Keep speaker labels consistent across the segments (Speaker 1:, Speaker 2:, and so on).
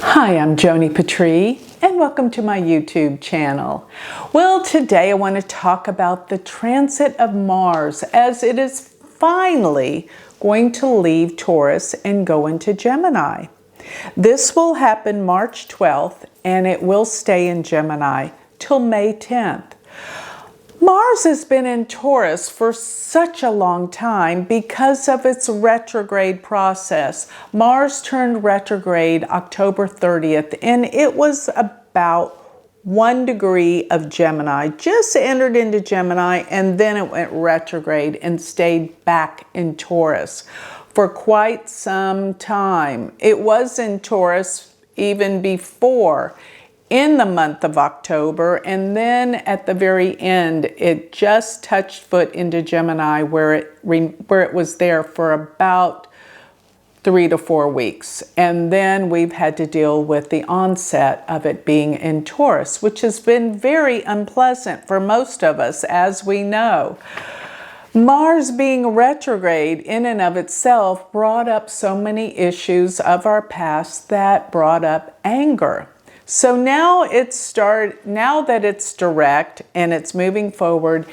Speaker 1: Hi, I'm Joni Patry, and welcome to my YouTube channel. Well, today I want to talk about the transit of Mars as it is finally going to leave Taurus and go into Gemini. This will happen March 12th, and it will stay in Gemini till May 10th. Mars has been in Taurus for such a long time because of its retrograde process. Mars turned retrograde October 30th, and it was about 1 degree of Gemini, just entered into Gemini, and then it went retrograde and stayed back in Taurus for quite some time. It was in Taurus even before, in the month of October, and then at the very end it just touched foot into Gemini where it was there for about 3 to 4 weeks, and then we've had to deal with the onset of it being in Taurus, which has been very unpleasant for most of us, as we know. Mars being retrograde in and of itself brought up so many issues of our past that brought up anger. So now that it's direct and it's moving forward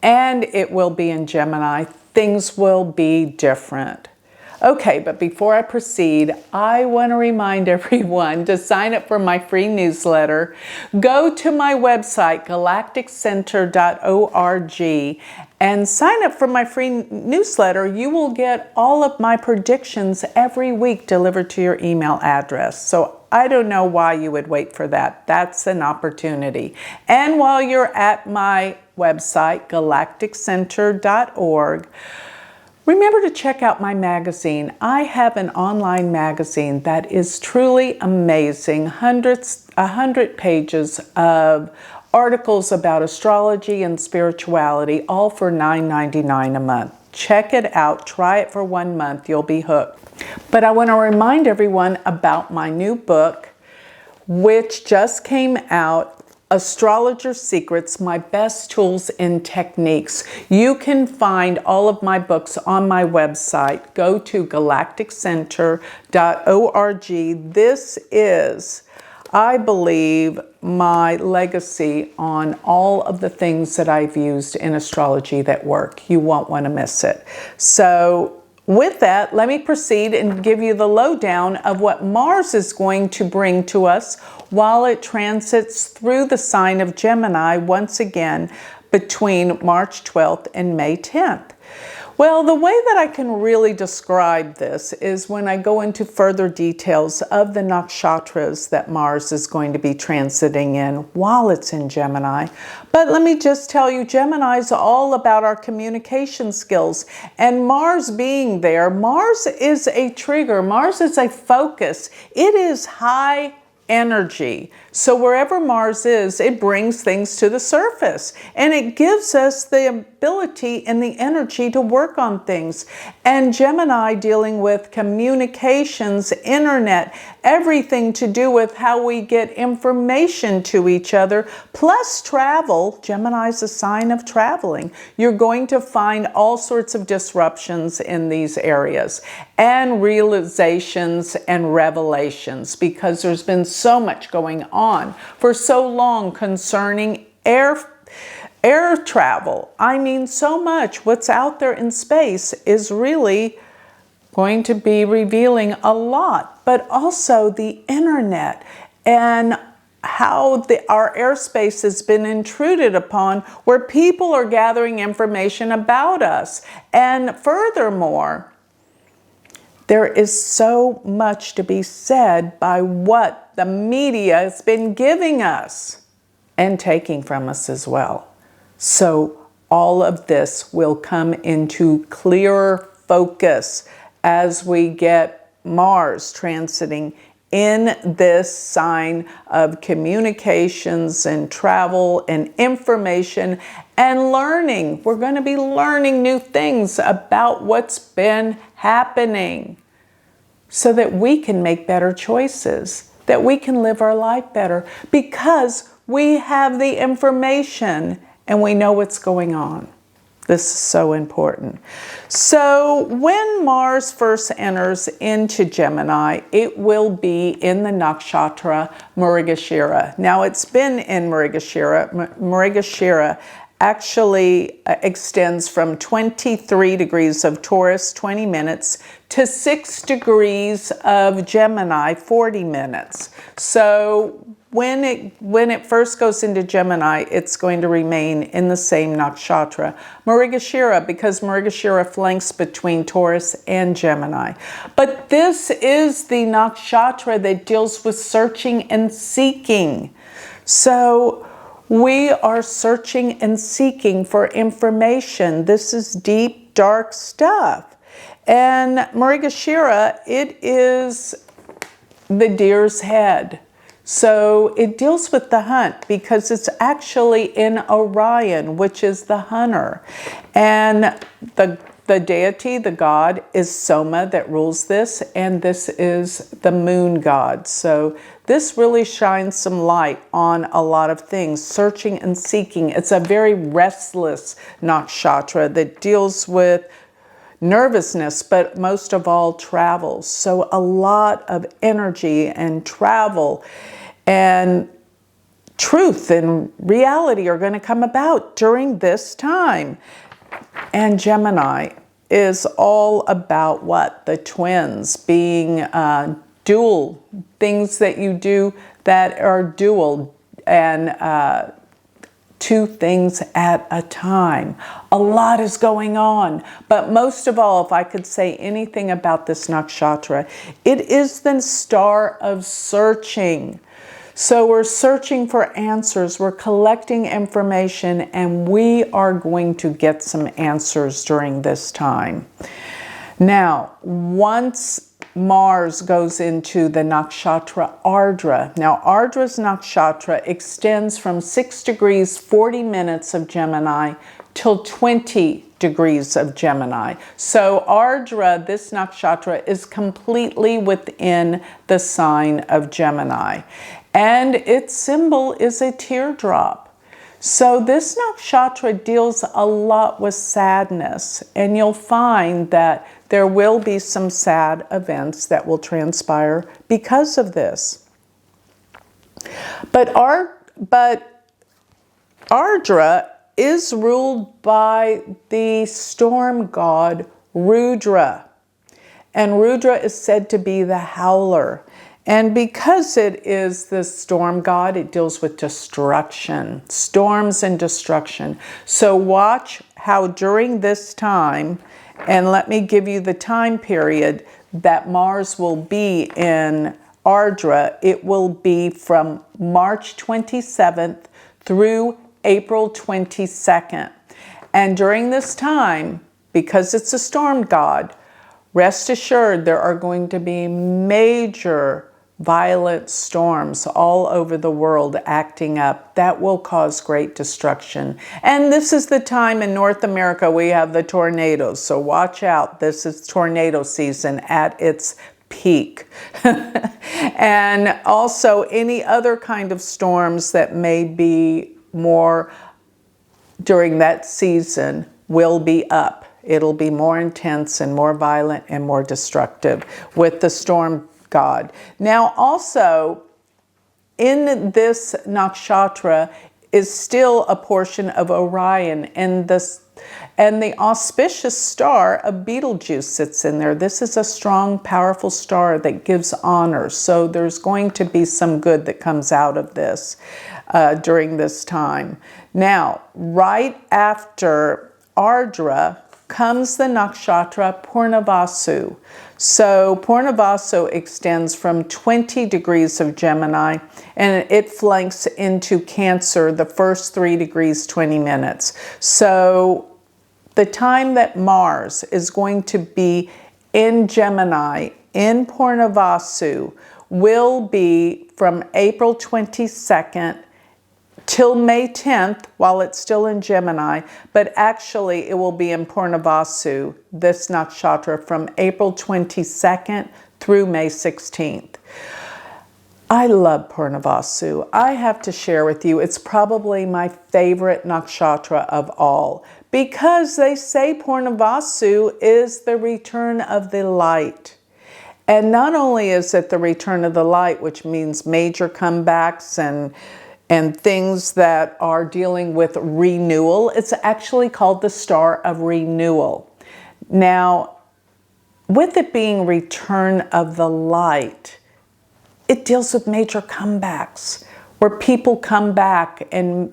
Speaker 1: and it will be in Gemini, things will be different. Okay, but before I proceed, I want to remind everyone to sign up for my free newsletter. Go to my website, galacticcenter.org, and sign up for my free newsletter. You will get all of my predictions every week delivered to your email address. So I don't know why you would wait for that. That's an opportunity. And while you're at my website, galacticcenter.org, remember to check out my magazine. I have an online magazine that is truly amazing. 100 pages of articles about astrology and spirituality, all for $9.99 a month. Check it out. Try it for 1 month. You'll be hooked. But I want to remind everyone about my new book, which just came out, Astrologer Secrets, My Best Tools and Techniques. You can find all of my books on my website. Go to galacticcenter.org. This is, I believe, my legacy on all of the things that I've used in astrology that work. You won't want to miss it. So with that, let me proceed and give you the lowdown of what Mars is going to bring to us while it transits through the sign of Gemini once again between March 12th and May 10th. Well, the way that I can really describe this is when I go into further details of the nakshatras that Mars is going to be transiting in while it's in Gemini. But let me just tell you, Gemini is all about our communication skills. And Mars being there, Mars is a trigger. Mars is a focus. It is high energy. So wherever Mars is, it brings things to the surface, and it gives us the ability and the energy to work on things. And Gemini dealing with communications, internet, everything to do with how we get information to each other, plus travel. Gemini is a sign of traveling. You're going to find all sorts of disruptions in these areas, and realizations and revelations, because there's been so much going on for so long concerning air travel. I mean, so much. What's out there in space is really going to be revealing a lot, but also the internet and how our airspace has been intruded upon, where people are gathering information about us. And furthermore, there is so much to be said by what the media has been giving us and taking from us as well. So all of this will come into clearer focus as we get Mars transiting in this sign of communications and travel and information and learning. We're going to be learning new things about what's been happening so that we can make better choices, that we can live our life better because we have the information and we know what's going on. This is so important. So when Mars first enters into Gemini, it will be in the nakshatra Mrigashira. Now it's been in Mrigashira. Mrigashira actually extends from 23 degrees of Taurus, 20 minutes, to 6 degrees of Gemini, 40 minutes. So when it first goes into Gemini, it's going to remain in the same nakshatra, Mrigashira, because Mrigashira flanks between Taurus and Gemini. But this is the nakshatra that deals with searching and seeking. So we are searching and seeking for information. This is deep, dark stuff. And Mrigashira, it is the deer's head. So it deals with the hunt because it's actually in Orion, which is the hunter. And the deity, the god, is Soma that rules this, and this is the moon god. So this really shines some light on a lot of things, searching and seeking. It's a very restless nakshatra that deals with nervousness, but most of all travel. So a lot of energy and travel and truth and reality are going to come about during this time. And Gemini is all about what? The twins, being dual, things that you do that are dual, and two things at a time. A lot is going on, but most of all, if I could say anything about this nakshatra, it is the star of searching. So we're searching for answers, we're collecting information, and we are going to get some answers during this time. Now, once Mars goes into the nakshatra Ardra. Now, Ardra's nakshatra extends from 6 degrees 40 minutes of Gemini till 20 degrees of Gemini. So Ardra, this nakshatra, is completely within the sign of Gemini. And its symbol is a teardrop. So this nakshatra deals a lot with sadness, and you'll find that there will be some sad events that will transpire because of this. But Ardra is ruled by the storm god Rudra. And Rudra is said to be the howler. And because it is the storm god, it deals with destruction, storms and destruction. So watch how during this time, and let me give you the time period that Mars will be in Ardra. It will be from March 27th through April 22nd. And during this time, because it's a storm god, rest assured there are going to be major violent storms all over the world acting up that will cause great destruction. And this is the time in North America we have the tornadoes. So watch out. This is tornado season at its peak. And also any other kind of storms that may be more during that season will be up. It'll be more intense and more violent and more destructive with the storm god. Now also in this nakshatra is still a portion of Orion, and the auspicious star of Betelgeuse sits in there. This is a strong, powerful star that gives honor. So there's going to be some good that comes out of this during this time. Now, right after Ardra comes the nakshatra Purnavasu. So Purnavasu extends from 20 degrees of Gemini, and it flanks into Cancer the first 3 degrees 20 minutes. So the time that Mars is going to be in Gemini in Purnavasu will be from April 22nd till May 10th, while it's still in Gemini, but actually it will be in Purnavasu, this nakshatra, from April 22nd through May 16th. I love Purnavasu. I have to share with you, it's probably my favorite nakshatra of all because they say Purnavasu is the return of the light. And not only is it the return of the light, which means major comebacks and things that are dealing with renewal, it's actually called the star of renewal. Now, with it being return of the light, it deals with major comebacks where people come back and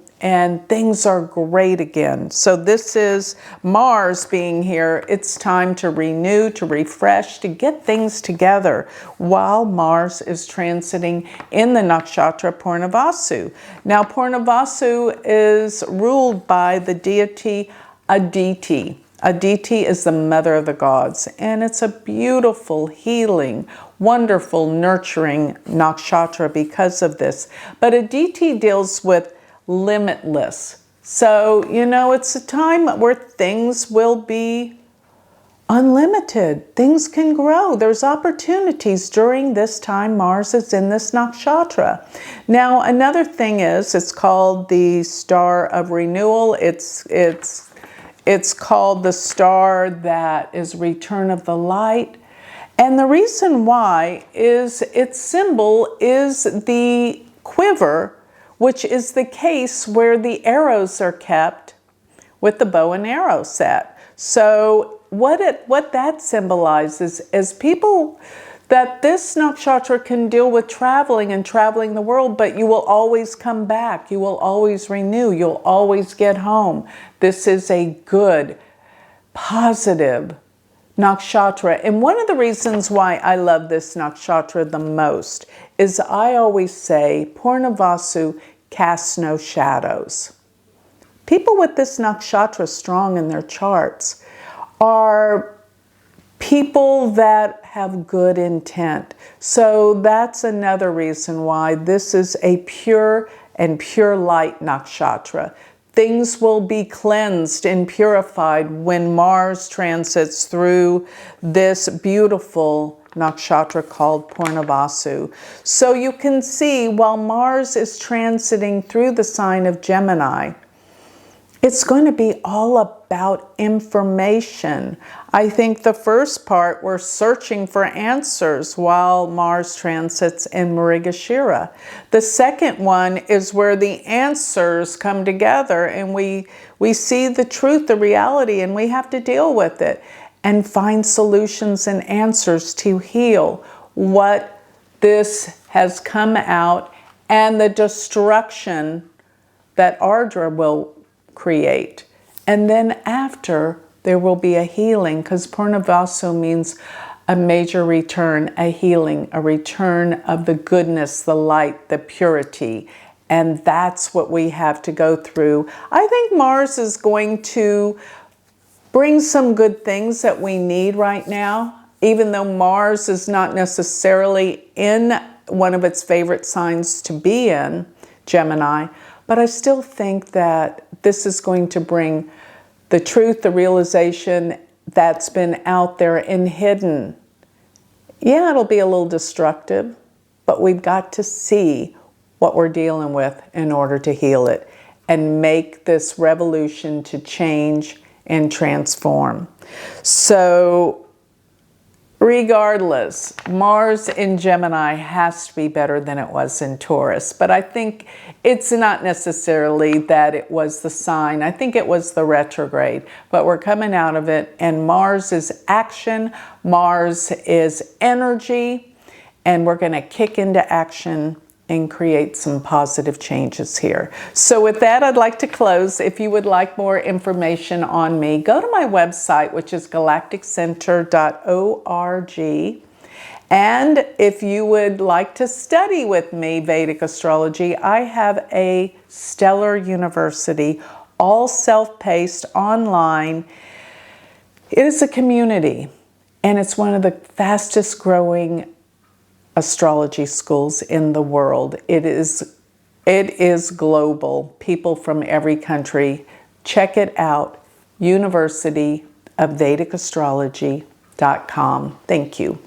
Speaker 1: things are great again. So this is Mars being here. It's time to renew, to refresh, to get things together while Mars is transiting in the nakshatra Purnavasu. Now Purnavasu is ruled by the deity Aditi. Aditi is the mother of the gods, and it's a beautiful, healing, wonderful, nurturing nakshatra because of this. But Aditi deals with limitless. So, you know, it's a time where things will be unlimited. Things can grow. There's opportunities during this time Mars is in this nakshatra. Now, another thing is, it's called the Star of Renewal. It's called the star that is return of the light. And the reason why is its symbol is the quiver, which is the case where the arrows are kept with the bow and arrow set. So what that symbolizes is people that this nakshatra can deal with traveling and traveling the world, but you will always come back. You will always renew. You'll always get home. This is a good, positive nakshatra. And one of the reasons why I love this nakshatra the most is I always say Purnavasu casts no shadows. People with this nakshatra strong in their charts are people that have good intent. So that's another reason why this is a pure and pure light nakshatra. Things will be cleansed and purified when Mars transits through this beautiful nakshatra called Purnavasu. So you can see while Mars is transiting through the sign of Gemini, it's going to be all about information. I think the first part, we're searching for answers while Mars transits in Mrigashira. The second one is where the answers come together and we see the truth, the reality, and we have to deal with it and find solutions and answers to heal what this has come out and the destruction that Ardra will create. And then after, there will be a healing, because Purnavasu means a major return, a healing, a return of the goodness, the light, the purity. And that's what we have to go through. I think Mars is going to bring some good things that we need right now, even though Mars is not necessarily in one of its favorite signs to be in, Gemini. But I still think that this is going to bring the truth, the realization that's been out there and hidden. Yeah, it'll be a little destructive, but we've got to see what we're dealing with in order to heal it and make this revolution to change and transform. So regardless, Mars in Gemini has to be better than it was in Taurus. But I think it's not necessarily that it was the sign. I think it was the retrograde. But we're coming out of it, and Mars is action. Mars is energy. And we're going to kick into action and create some positive changes here. So with that, I'd like to close. If you would like more information on me, go to my website, which is galacticcenter.org. And if you would like to study with me Vedic astrology, I have a stellar university, all self-paced, online. It is a community, and it's one of the fastest growing astrology schools in the world. It is global. People from every country. Check it out. University of Vedic Astrology.com. Thank you.